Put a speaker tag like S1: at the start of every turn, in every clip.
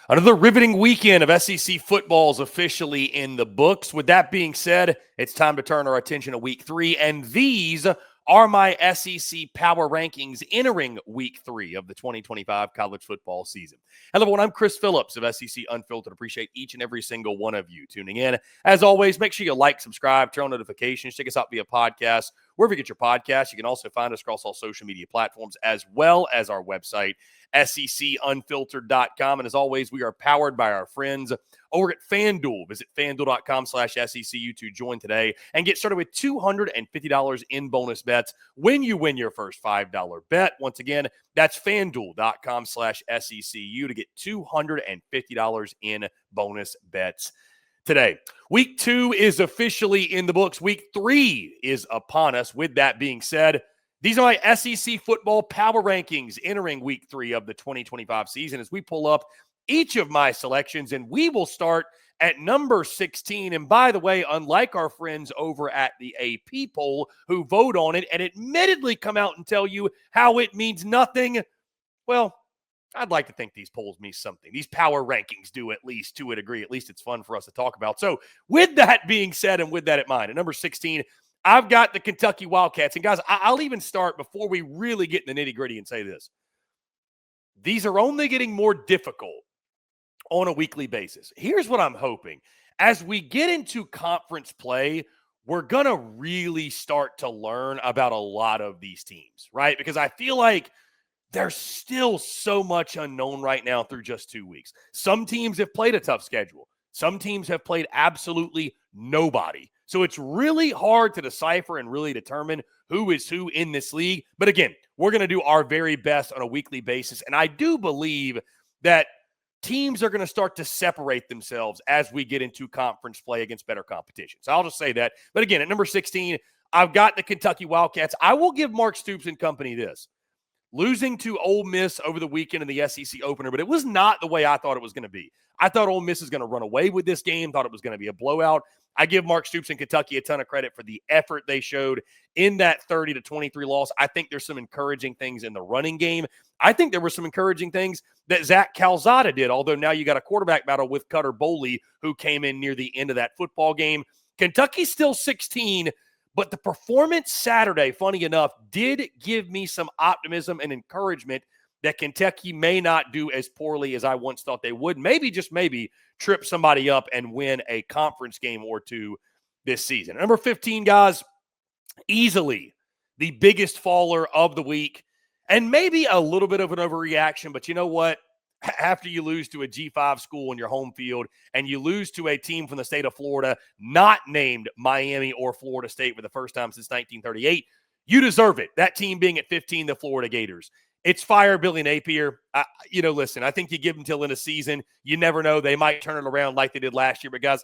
S1: Another riveting weekend of SEC football is officially in the books. With that being said, it's time to turn our attention to Week 3, and these are my SEC Power Rankings entering Week 3 of the 2025 college football season. Hello, everyone. I'm Chris Phillips of SEC Unfiltered. Appreciate each and every single one of you tuning in. As always, make sure you like, subscribe, turn on notifications, check us out via podcast, wherever you get your podcasts. You can also find us across all social media platforms, as well as our website, secunfiltered.com. And as always, we are powered by our friends over at FANDUEL. Visit FANDUEL.com/SECU to join today and get started with $250 in bonus bets when you win your first $5 bet. Once again, that's FANDUEL.com/SECU to get $250 in bonus bets today. Week 2 is officially in the books. Week 3 is upon us. With that being said, these are my SEC football power rankings entering Week 3 of the 2025 season as we pull up each of my selections, and we will start at number 16. And by the way, unlike our friends over at the AP poll who vote on it and admittedly come out and tell you how it means nothing, well, I'd like to think these polls mean something. These power rankings do, at least to a degree. At least it's fun for us to talk about. So with that being said, and with that in mind, at number 16, I've got the Kentucky Wildcats. And guys, I'll even start before we really get in the nitty-gritty and say this. These are only getting more difficult on a weekly basis. Here's what I'm hoping. As we get into conference play, we're going to really start to learn about a lot of these teams, right? Because I feel like there's still so much unknown right now through just 2 weeks. Some teams have played a tough schedule. Some teams have played absolutely nobody. So it's really hard to decipher and really determine who is who in this league. But again, we're going to do our very best on a weekly basis. And I do believe that teams are going to start to separate themselves as we get into conference play against better competition. So I'll just say that. But again, at number 16, I've got the Kentucky Wildcats. I will give Mark Stoops and company this. Losing to Ole Miss over the weekend in the SEC opener, but it was not the way I thought it was going to be. I thought Ole Miss is going to run away with this game, thought it was going to be a blowout. I give Mark Stoops and Kentucky a ton of credit for the effort they showed in that 30-23 loss. I think there's some encouraging things in the running game. I think there were some encouraging things that Zach Calzada did, although now you got a quarterback battle with Cutter Boley, who came in near the end of that football game. Kentucky's still 16, but the performance Saturday, funny enough, did give me some optimism and encouragement that Kentucky may not do as poorly as I once thought they would. Maybe, just maybe, trip somebody up and win a conference game or two this season. Number 15, guys, easily the biggest faller of the week, and maybe a little bit of an overreaction, but you know what? After you lose to a G5 school in your home field and you lose to a team from the state of Florida not named Miami or Florida State for the first time since 1938, you deserve it. That team being at 15, the Florida Gators. It's fire Billy Napier. Listen, I think you give them till in the season. You never know. They might turn it around like they did last year. But, guys,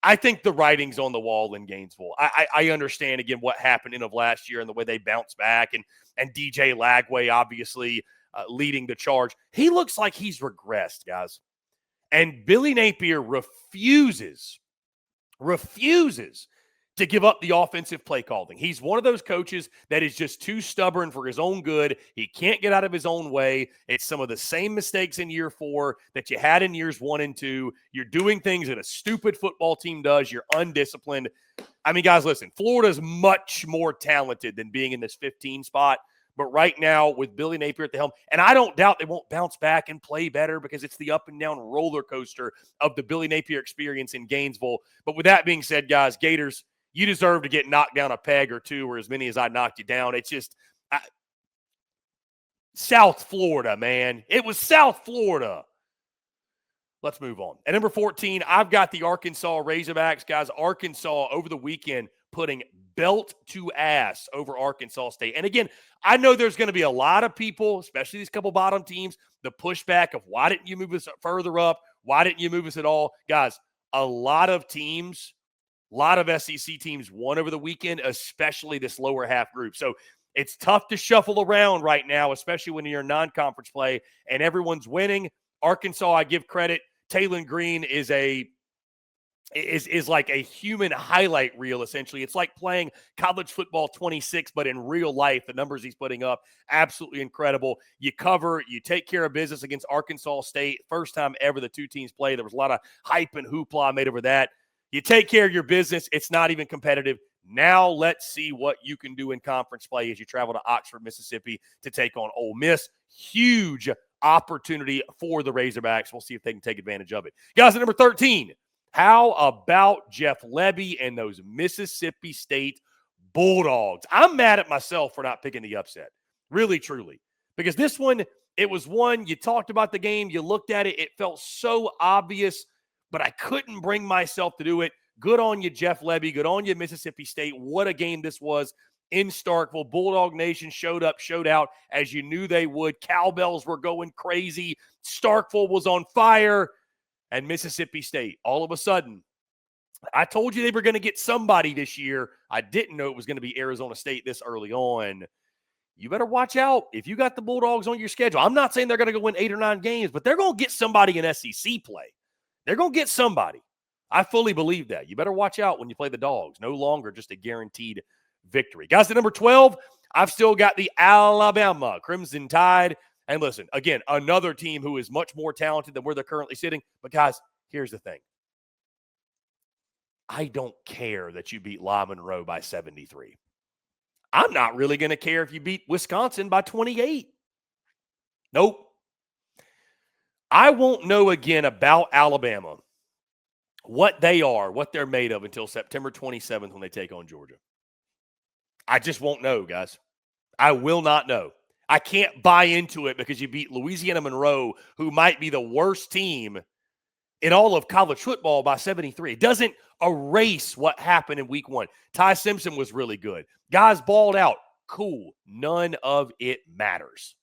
S1: I think the writing's on the wall in Gainesville. I understand, again, what happened in of last year and the way they bounced back. And DJ Lagway, obviously, leading the charge. He looks like he's regressed, guys. And Billy Napier refuses to give up the offensive play calling. He's one of those coaches that is just too stubborn for his own good. He can't get out of his own way. It's some of the same mistakes in year 4 that you had in years 1 and 2. You're doing things that a stupid football team does. You're undisciplined. I mean, guys, listen, Florida's much more talented than being in this 15 spot. But right now, with Billy Napier at the helm, and I don't doubt they won't bounce back and play better because it's the up and down roller coaster of the Billy Napier experience in Gainesville. But with that being said, guys, Gators, you deserve to get knocked down a peg or two or as many as I knocked you down. It's just South Florida, man. It was South Florida. Let's move on. At number 14, I've got the Arkansas Razorbacks. Guys, Arkansas over the weekend putting belt to ass over Arkansas State. And again, I know there's going to be a lot of people, especially these couple bottom teams, the pushback of why didn't you move us further up? Why didn't you move us at all? Guys, a lot of teams, a lot of SEC teams won over the weekend, especially this lower half group. So it's tough to shuffle around right now, especially when you're in non-conference play and everyone's winning. Arkansas, I give credit. Taylor Green is a is like a human highlight reel, essentially. It's like playing college football 26, but in real life, the numbers he's putting up, absolutely incredible. You cover, you take care of business against Arkansas State. First time ever the two teams played. There was a lot of hype and hoopla made over that. You take care of your business. It's not even competitive. Now let's see what you can do in conference play as you travel to Oxford, Mississippi to take on Ole Miss. Huge opportunity for the Razorbacks. We'll see if they can take advantage of it. Guys, at number 13, how about Jeff Lebby and those Mississippi State Bulldogs? I'm mad at myself for not picking the upset, really, truly, because this one, it was one, you talked about the game, you looked at it, it felt so obvious, but I couldn't bring myself to do it. Good on you, Jeff Lebby. Good on you, Mississippi State. What a game this was in Starkville. Bulldog Nation showed up, showed out, as you knew they would. Cowbells were going crazy. Starkville was on fire. And Mississippi State, all of a sudden, I told you they were going to get somebody this year. I didn't know it was going to be Arizona State this early on. You better watch out if you got the Bulldogs on your schedule. I'm not saying they're going to go win 8 or 9 games, but they're going to get somebody in SEC play. They're going to get somebody. I fully believe that. You better watch out when you play the Dogs. No longer just a guaranteed victory. Guys, at number 12, I've still got the Alabama Crimson Tide. And listen, again, another team who is much more talented than where they're currently sitting. But guys, here's the thing. I don't care that you beat La Monroe by 73. I'm not really going to care if you beat Wisconsin by 28. Nope. I won't know again about Alabama, what they are, what they're made of until September 27th when they take on Georgia. I just won't know, guys. I will not know. I can't buy into it because you beat Louisiana Monroe, who might be the worst team in all of college football, by 73. It doesn't erase what happened in week 1. Ty Simpson was really good. Guys balled out. Cool. None of it matters.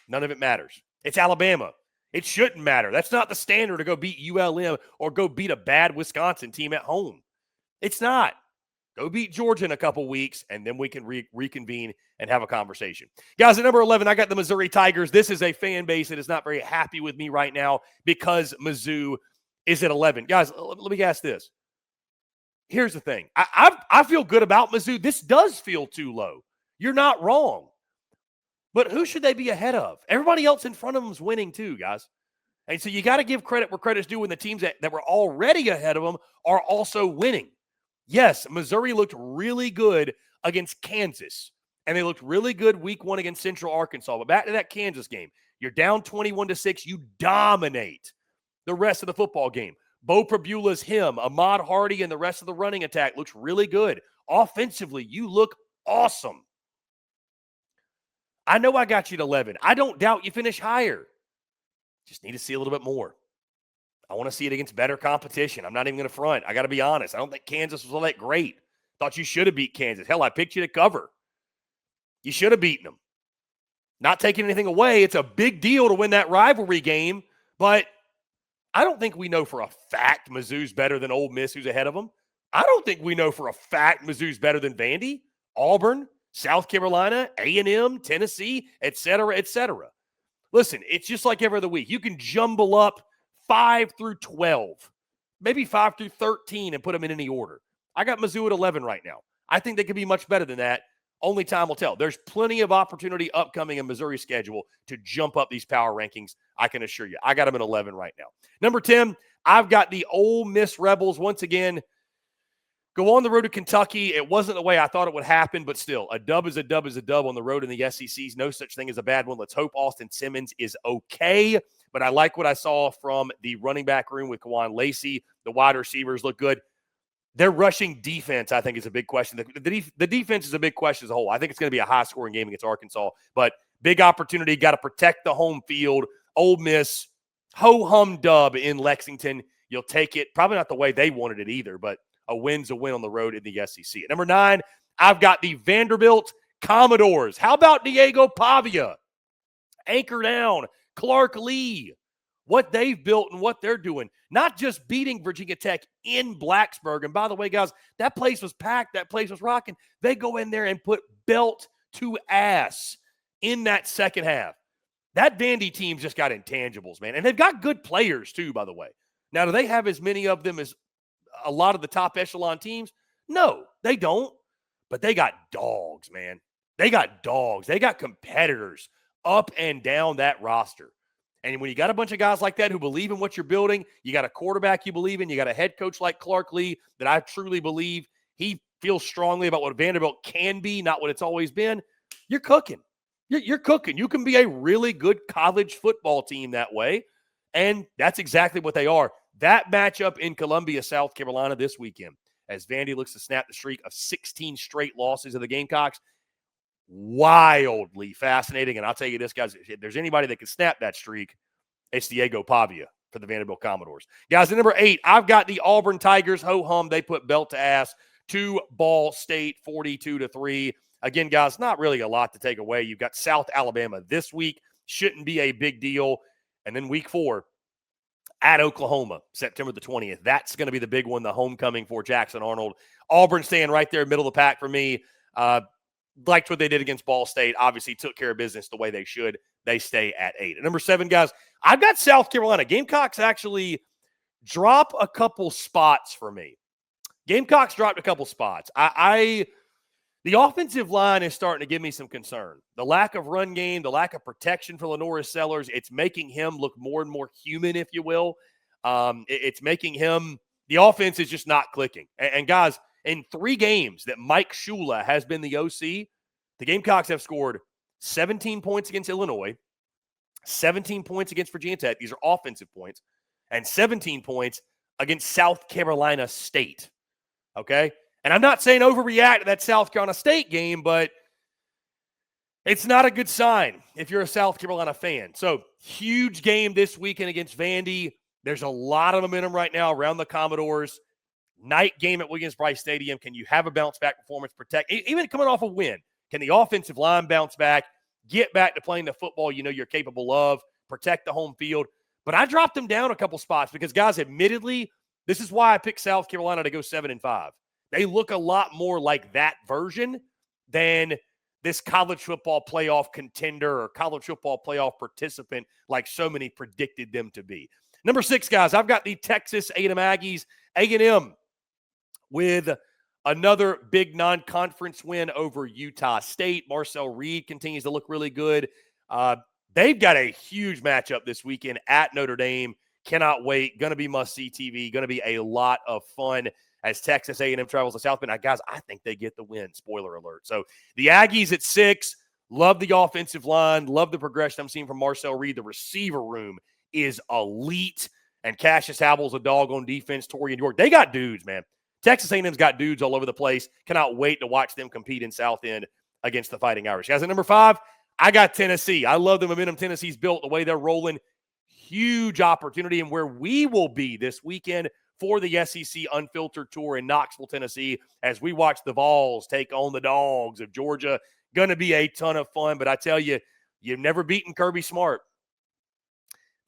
S1: None of it matters. It's Alabama. It shouldn't matter. That's not the standard to go beat ULM or go beat a bad Wisconsin team at home. It's not. Go beat Georgia in a couple weeks, and then we can reconvene and have a conversation. Guys, at number 11, I got the Missouri Tigers. This is a fan base that is not very happy with me right now because Mizzou is at 11. Guys, let me ask this. Here's the thing. I feel good about Mizzou. This does feel too low. You're not wrong. But who should they be ahead of? Everybody else in front of them is winning too, guys. And so you got to give credit where credit's due when the teams that were already ahead of them are also winning. Yes, Missouri looked really good against Kansas, and they looked really good week 1 against Central Arkansas. But back to that Kansas game, you're down 21-6. You dominate the rest of the football game. Bo Prabula's him, Ahmad Hardy, and the rest of the running attack looks really good. Offensively, you look awesome. I know I got you at 11. I don't doubt you finish higher. Just need to see a little bit more. I want to see it against better competition. I'm not even going to front. I got to be honest. I don't think Kansas was all that great. Thought you should have beat Kansas. Hell, I picked you to cover. You should have beaten them. Not taking anything away. It's a big deal to win that rivalry game, but I don't think we know for a fact Mizzou's better than Ole Miss, who's ahead of them. I don't think we know for a fact Mizzou's better than Vandy, Auburn, South Carolina, A&M, Tennessee, et cetera, et cetera. Listen, it's just like every other week. You can jumble up 5 through 12, maybe 5 through 13 and put them in any order. I got Mizzou at 11 right now. I think they could be much better than that. Only time will tell. There's plenty of opportunity upcoming in Missouri's schedule to jump up these power rankings, I can assure you. I got them at 11 right now. Number 10, I've got the Ole Miss Rebels once again. Go on the road to Kentucky. It wasn't the way I thought it would happen, but still, a dub is a dub is a dub on the road in the SECs. No such thing as a bad one. Let's hope Austin Simmons is okay. But I like what I saw from the running back room with Kawan Lacey. The wide receivers look good. Their rushing defense, I think, is a big question. The defense is a big question as a whole. I think it's going to be a high-scoring game against Arkansas. But big opportunity. Got to protect the home field. Ole Miss, ho-hum dub in Lexington. You'll take it. Probably not the way they wanted it either, but a win's a win on the road in the SEC. At number 9, I've got the Vanderbilt Commodores. How about Diego Pavia? Anchor down. Clark Lee. What they've built and what they're doing. Not just beating Virginia Tech in Blacksburg. And by the way, guys, that place was packed. That place was rocking. They go in there and put belt to ass in that second half. That Vandy team's just got intangibles, man. And they've got good players too, by the way. Now, do they have as many of them as a lot of the top echelon teams? No, they don't. But they got dogs, man. They got dogs. They got competitors up and down that roster. And when you got a bunch of guys like that who believe in what you're building, you got a quarterback you believe in, you got a head coach like Clark Lee that I truly believe he feels strongly about what Vanderbilt can be, not what it's always been, you're cooking. You're cooking. You can be a really good college football team that way, and that's exactly what they are. That matchup in Columbia, South Carolina this weekend, as Vandy looks to snap the streak of 16 straight losses of the Gamecocks, wildly fascinating. And I'll tell you this, guys, if there's anybody that can snap that streak, it's Diego Pavia for the Vanderbilt Commodores. Guys, at number 8, I've got the Auburn Tigers. Ho-hum, they put belt to ass to Ball State 42-3. Again, guys, not really a lot to take away. You've got South Alabama this week. Shouldn't be a big deal. And then week 4 at Oklahoma, September the 20th. That's going to be the big one, the homecoming for Jackson Arnold. Auburn staying right there, middle of the pack for me. Liked what they did against Ball State. Obviously took care of business the way they should. They stay at 8. At number 7, guys, I've got South Carolina. Gamecocks actually drop a couple spots for me. Gamecocks dropped a couple spots. The offensive line is starting to give me some concern. The lack of run game, the lack of protection for Lenora Sellers, it's making him look more and more human, if you will. It's making him – the offense is just not clicking. And guys, in 3 games that Mike Shula has been the OC, the Gamecocks have scored 17 points against Illinois, 17 points against Virginia Tech. These are offensive points. And 17 points against South Carolina State. Okay? And I'm not saying overreact to that South Carolina State game, but it's not a good sign if you're a South Carolina fan. So, huge game this weekend against Vandy. There's a lot of momentum right now around the Commodores. Night game at Williams-Brice Stadium. Can you have a bounce-back performance? Even coming off a win, can the offensive line bounce back, get back to playing the football you know you're capable of, protect the home field? But I dropped them down a couple spots because, guys, admittedly, this is why I picked South Carolina to go 7-5. They look a lot more like that version than this college football playoff contender or college football playoff participant like so many predicted them to be. Number 6, guys, I've got the Texas A&M Aggies. A&M with another big non-conference win over Utah State. Marcel Reed continues to look really good. They've got a huge matchup this weekend at Notre Dame. Cannot wait. Going to be must-see TV. Going to be a lot of fun as Texas A&M travels to South Bend. Guys, I think they get the win. Spoiler alert. So the Aggies at 6. Love the offensive line. Love the progression I'm seeing from Marcel Reed. The receiver room is elite. And Cassius Havel's a dog on defense. Torian York. They got dudes, man. Texas A&M's got dudes all over the place. Cannot wait to watch them compete in South End against the Fighting Irish. Guys, at number 5, I got Tennessee. I love the momentum Tennessee's built, the way they're rolling. Huge opportunity, and where we will be this weekend for the SEC Unfiltered Tour in Knoxville, Tennessee, as we watch the Vols take on the Dogs of Georgia. Going to be a ton of fun, but I tell you, you've never beaten Kirby Smart.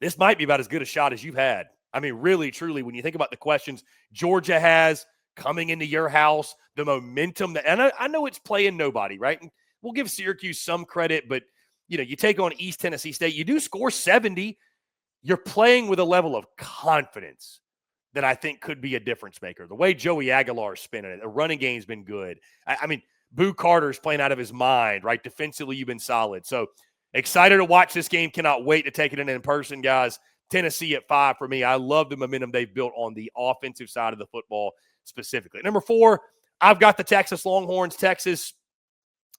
S1: This might be about as good a shot as you've had. I mean, really, truly, when you think about the questions Georgia has coming into your house, the momentum, and I know it's playing nobody, right? And we'll give Syracuse some credit, but, you know, you take on East Tennessee State, you do score 70. You're playing with a level of confidence that I think could be a difference maker. The way Joey Aguilar's spinning it, the running game's been good. I mean, Boo Carter's playing out of his mind, right? Defensively, you've been solid. So excited to watch this game. Cannot wait to take it in person, guys. Tennessee at 5 for me. I love the momentum they've built on the offensive side of the football specifically. Number 4, I've got the Texas Longhorns. Texas,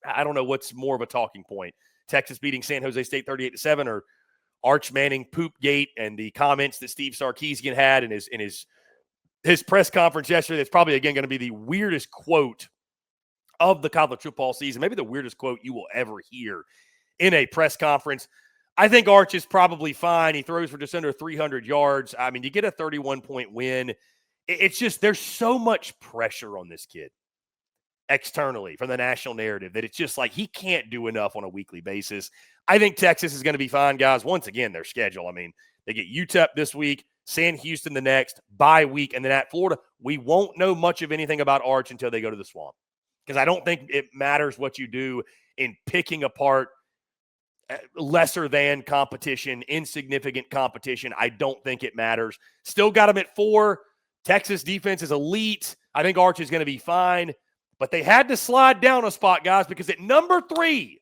S1: I don't know what's more of a talking point. Texas beating San Jose State 38-7, or Arch Manning Poopgate and the comments that Steve Sarkisian had in his press conference yesterday. That's probably, again, going to be the weirdest quote of the college football season, maybe the weirdest quote you will ever hear in a press conference. I think Arch is probably fine. He throws for just under 300 yards. I mean, you get a 31-point win. It's just there's so much pressure on this kid externally from the national narrative that it's just like he can't do enough on a weekly basis. I think Texas is going to be fine, guys. Once again, their schedule. I mean, they get UTEP this week, San Houston the next, bye week, and then at Florida. We won't know much of anything about Arch until they go to the Swamp, because I don't think it matters what you do in picking apart lesser than competition, insignificant competition. I don't think it matters. Still got them at 4. Texas defense is elite. I think Arch is going to be fine. But they had to slide down a spot, guys, because at number 3,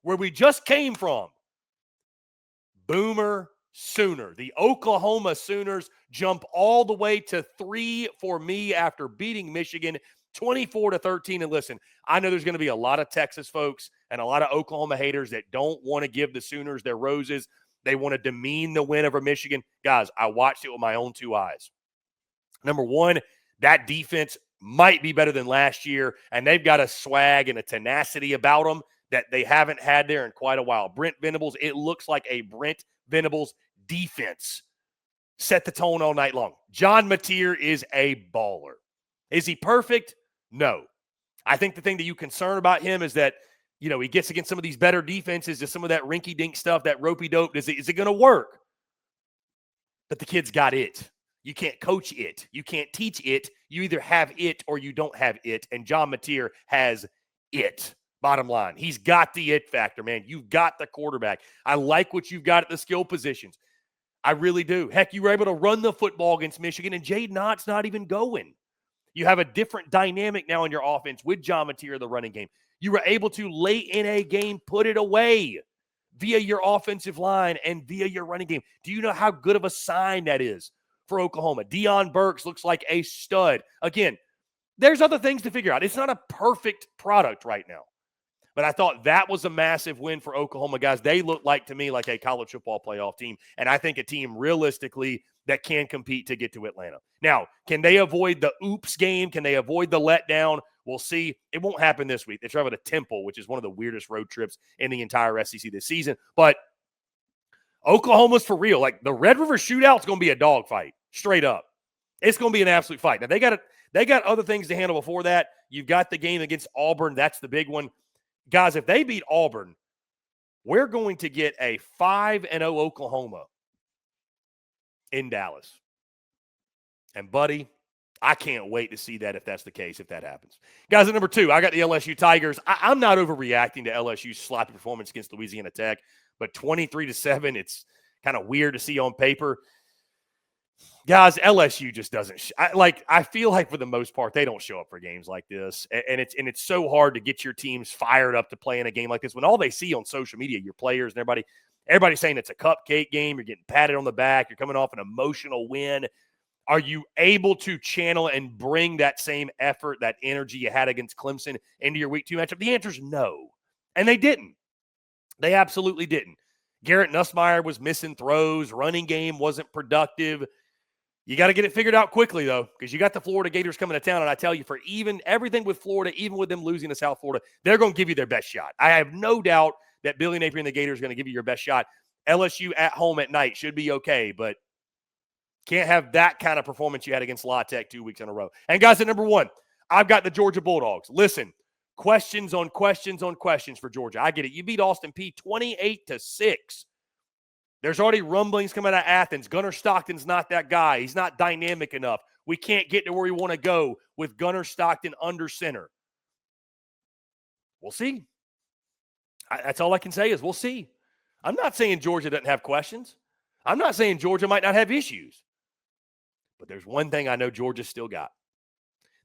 S1: where we just came from, Boomer Sooner. The Oklahoma Sooners jump all the way to 3 for me after beating Michigan 24-13. And listen, I know there's going to be a lot of Texas folks and a lot of Oklahoma haters that don't want to give the Sooners their roses. They want to demean the win over Michigan. Guys, I watched it with my own 2 eyes. Number 1, that defense might be better than last year, and they've got a swag and a tenacity about them that they haven't had there in quite a while. Brent Venables, it looks like a Brent Venables defense. Set the tone all night long. John Mateer is a baller. Is he perfect? No. I think the thing that you concern about him is that, you know, he gets against some of these better defenses, just some of that rinky-dink stuff, that ropey-dope. Is it going to work? But the kid's got it. You can't coach it. You can't teach it. You either have it or you don't have it. And John Mateer has it. Bottom line. He's got the it factor, man. You've got the quarterback. I like what you've got at the skill positions. I really do. Heck, you were able to run the football against Michigan, and Jade Knott's not even going. You have a different dynamic now in your offense with John Mateer, the running game. You were able to, late in a game, put it away via your offensive line and via your running game. Do you know how good of a sign that is for Oklahoma? Deion Burks looks like a stud. Again, there's other things to figure out. It's not a perfect product right now. But I thought that was a massive win for Oklahoma, guys. They look like, to me, like a college football playoff team. And I think a team, realistically, that can compete to get to Atlanta. Now, can they avoid the oops game? Can they avoid the letdown? We'll see. It won't happen this week. They travel to Temple, which is one of the weirdest road trips in the entire SEC this season. But Oklahoma's for real. Like, the Red River Shootout's going to be a dogfight, straight up. It's going to be an absolute fight. Now, they got other things to handle before that. You've got the game against Auburn. That's the big one. Guys, if they beat Auburn, we're going to get a 5-0 Oklahoma in Dallas. And, buddy, I can't wait to see that if that's the case, if that happens. Guys, at number 2, I got the LSU Tigers. I'm not overreacting to LSU's sloppy performance against Louisiana Tech, but 23-7, it's kind of weird to see on paper. Guys, LSU just doesn't I feel like for the most part they don't show up for games like this, and it's so hard to get your teams fired up to play in a game like this when all they see on social media, your players and everybody's saying it's a cupcake game, you're getting patted on the back, you're coming off an emotional win. Are you able to channel and bring that same effort, that energy you had against Clemson into your week 2 matchup? The answer is no, and they didn't. They absolutely didn't. Garrett Nussmeier was missing throws, running game wasn't productive. You got to get it figured out quickly, though, because you got the Florida Gators coming to town. And I tell you, for even everything with Florida, even with them losing to South Florida, they're going to give you their best shot. I have no doubt that Billy Napier and the Gators are going to give you your best shot. LSU at home at night should be okay, but can't have that kind of performance you had against La Tech 2 weeks in a row. And, guys, at number 1, I've got the Georgia Bulldogs. Listen, questions on questions on questions for Georgia. I get it. You beat Austin Peay 28-6. There's already rumblings coming out of Athens. Gunnar Stockton's not that guy. He's not dynamic enough. We can't get to where we want to go with Gunnar Stockton under center. We'll see. That's all I can say is we'll see. I'm not saying Georgia doesn't have questions. I'm not saying Georgia might not have issues. But there's one thing I know Georgia's still got.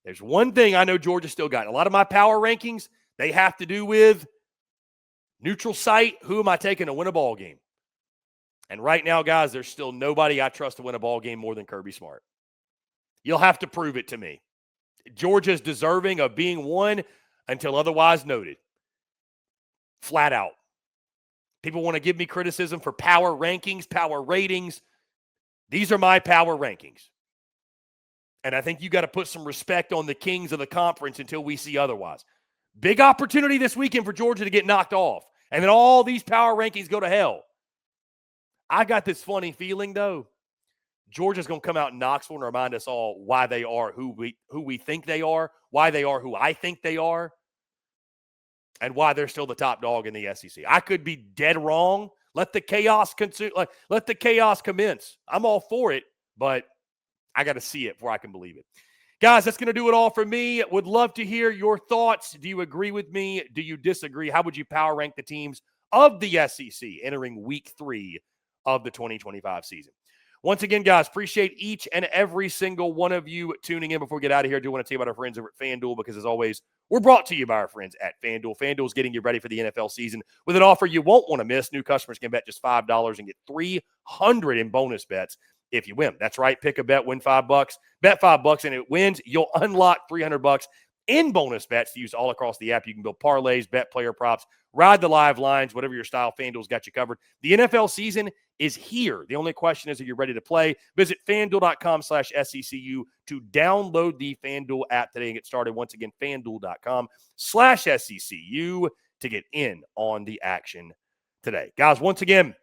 S1: There's one thing I know Georgia's still got. A lot of my power rankings, they have to do with neutral site. Who am I taking to win a ball game? And right now, guys, there's still nobody I trust to win a ball game more than Kirby Smart. You'll have to prove it to me. Georgia's deserving of being one until otherwise noted. Flat out. People want to give me criticism for power rankings, power ratings. These are my power rankings. And I think you got to put some respect on the kings of the conference until we see otherwise. Big opportunity this weekend for Georgia to get knocked off. And then all these power rankings go to hell. I got this funny feeling, though. Georgia's going to come out in Knoxville and remind us all why they are who we think they are, why they are who I think they are, and why they're still the top dog in the SEC. I could be dead wrong. Let the chaos let the chaos commence. I'm all for it, but I got to see it before I can believe it. Guys, that's going to do it all for me. Would love to hear your thoughts. Do you agree with me? Do you disagree? How would you power rank the teams of the SEC entering week 3 of the 2025 season? Once again, guys, appreciate each and every single one of you tuning in. Before we get out of here, I do want to tell you about our friends over at FanDuel because, as always, we're brought to you by our friends at FanDuel. FanDuel is getting you ready for the NFL season with an offer you won't want to miss. New customers can bet just $5 and get $300 in bonus bets if you win. That's right. Pick a bet, win $5. Bet $5 and it wins. You'll unlock $300 in bonus bets to use all across the app. You can build parlays, bet player props, ride the live lines, whatever your style. FanDuel's got you covered. The NFL season is here. The only question is, are you ready to play? Visit FanDuel.com/SECU to download the FanDuel app today and get started. Once again, FanDuel.com/SECU to get in on the action today. Guys, once again,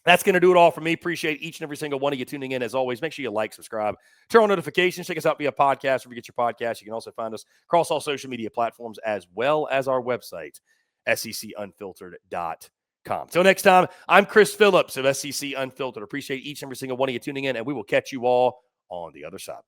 S1: that's going to do it all for me. Appreciate each and every single one of you tuning in. As always, make sure you like, subscribe, turn on notifications. Check us out via podcast wherever you get your podcast. You can also find us across all social media platforms as well as our website, secunfiltered.com. Till next time, I'm Chris Phillips of SEC Unfiltered. Appreciate each and every single one of you tuning in, and we will catch you all on the other side.